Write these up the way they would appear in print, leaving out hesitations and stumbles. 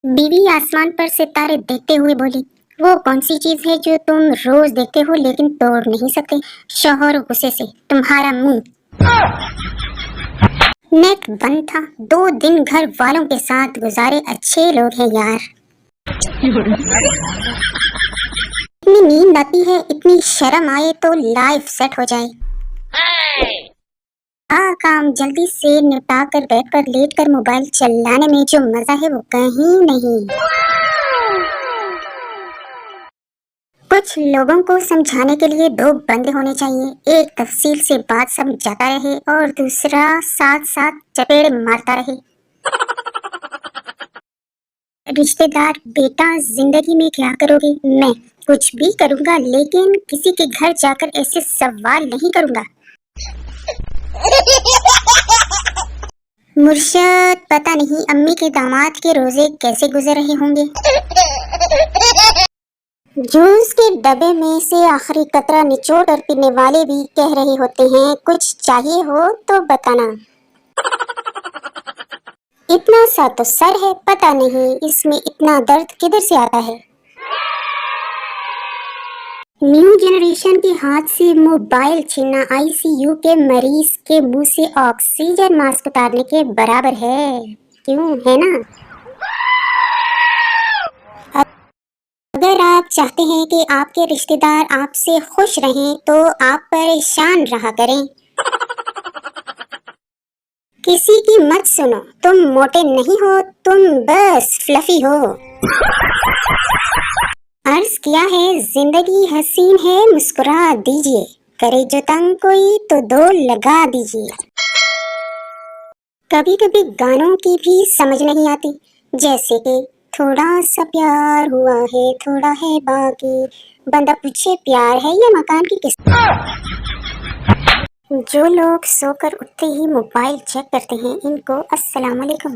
बीवी आसमान पर सितारे देखते हुए बोली, वो कौन सी चीज है जो तुम रोज देखते हो लेकिन तोड़ नहीं सकते? शौहर गुस्से से, तुम्हारा मुंह। नेट बंद था। 2 दिन घर वालों के साथ गुजारे, अच्छे लोग हैं यार। इतनी नींद आती है, इतनी शर्म आए तो लाइफ सेट हो जाए। काम जल्दी से निपटा कर बेड पर लेट कर मोबाइल चलाने में जो मजा है वो कहीं नहीं। कुछ लोगों को समझाने के लिए 2 बंदे होने चाहिए, एक तफसील से बात समझाता रहे और दूसरा साथ साथ चपेड़े मारता रहे। रिश्तेदार, बेटा जिंदगी में क्या करोगे? मैं कुछ भी करूंगा, लेकिन किसी के घर जाकर ऐसे सवाल नहीं करूंगा। मुर्शद, पता नहीं अम्मी के दामाद के रोजे कैसे गुजर रहे होंगे। जूस के डब्बे में से आखिरी कतरा निचोड़ कर पीने वाले भी कह रहे होते हैं, कुछ चाहिए हो तो बताना। इतना सा तो सर है, पता नहीं इसमें इतना दर्द किधर से आता है। न्यू जनरेशन के हाथ से मोबाइल छीनना आईसीयू के मरीज के मुंह से ऑक्सीजन मास्क उतारने के बराबर है, क्यों है ना? अगर आप चाहते हैं कि आपके रिश्तेदार आपसे खुश रहें तो आप परेशान रहा करें। किसी की मत सुनो, तुम मोटे नहीं हो, तुम बस फ्लफी हो। अर्ज किया है, जिंदगी हसीन है, मुस्कुरा दीजिए, करे जो तंग कोई तो 2 लगा दीजिए। कभी कभी गानों की भी समझ नहीं आती, जैसे कि थोड़ा सा प्यार हुआ है, थोड़ा है बाकी, बंदा पूछे प्यार है या मकान की किस्त। जो लोग सोकर उठते ही मोबाइल चेक करते हैं, इनको अस्सलाम वालेकुम।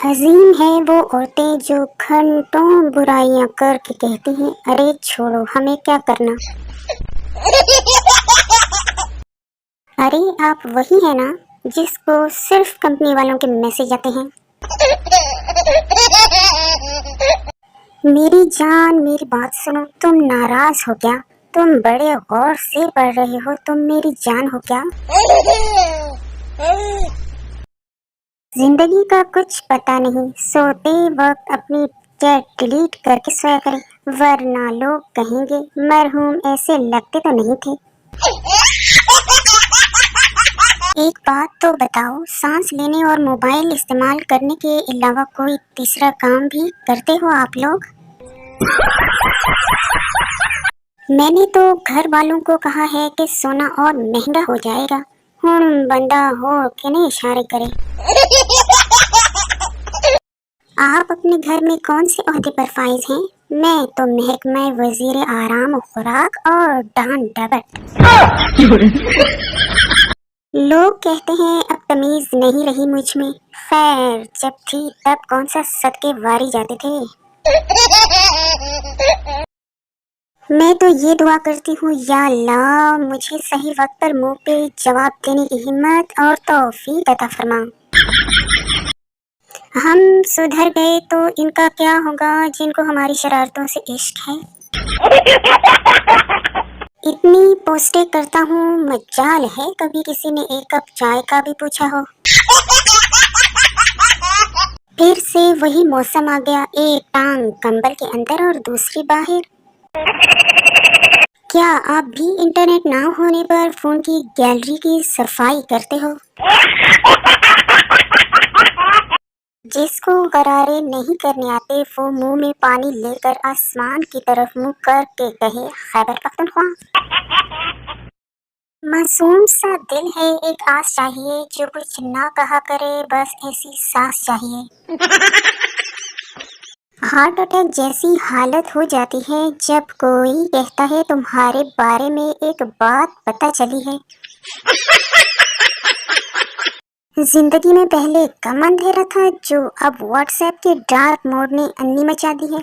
अजीम है वो औरतें जो घंटों बुराइयां करके कहती हैं, अरे छोड़ो हमें क्या करना। अरे आप वही है ना जिसको सिर्फ कंपनी वालों के मैसेज आते हैं। मेरी जान, मेरी बात सुनो, तुम नाराज हो क्या? तुम बड़े गौर से पढ़ रहे हो, तुम मेरी जान हो क्या? जिंदगी का कुछ पता नहीं, सोते वक्त अपनी चैट डिलीट करके सोया करें, वरना लोग कहेंगे मरहूम ऐसे लगते तो नहीं थे। एक बात तो बताओ, सांस लेने और मोबाइल इस्तेमाल करने के अलावा कोई तीसरा काम भी करते हो आप लोग? मैंने तो घर वालों को कहा है कि सोना और महंगा हो जाएगा, बंदा हो के नहीं इशारे करे। आप अपने घर में कौन से ओहदे पर फाइज हैं? मैं तो महकमा वजीर आराम, खुराक और डान डबट। लोग कहते हैं अब तमीज नहीं रही मुझ में, खैर जब थी तब कौन सा सदके वारी जाते थे। मैं तो ये दुआ करती हूँ, या अल्लाह मुझे सही वक्त पर मुंह पे जवाब देने की हिम्मत और तौफीक अता फरमा। हम सुधर गए तो इनका क्या होगा जिनको हमारी शरारतों से इश्क है। इतनी पोस्टें करता हूँ, मजाल है कभी किसी ने 1 कप चाय का भी पूछा हो। फिर से वही मौसम आ गया, एक टांग कंबल के अंदर और दूसरी बाहर। क्या आप भी इंटरनेट ना होने पर फोन की गैलरी की सफाई करते हो? जिसको गरारे नहीं करने आते वो मुंह में पानी लेकर आसमान की तरफ मुंह करके कहे खैबर पख्तूनख्वा। मासूम सा दिल है, एक आस चाहिए जो कुछ ना कहा करे, बस ऐसी सांस चाहिए। हार्ट अटैक जैसी हालत हो जाती है जब कोई कहता है तुम्हारे बारे में एक बात पता चली है। जिंदगी में पहले कम अंधेरा था जो अब व्हाट्सएप के डार्क मोड ने अन्नी मचा दी है।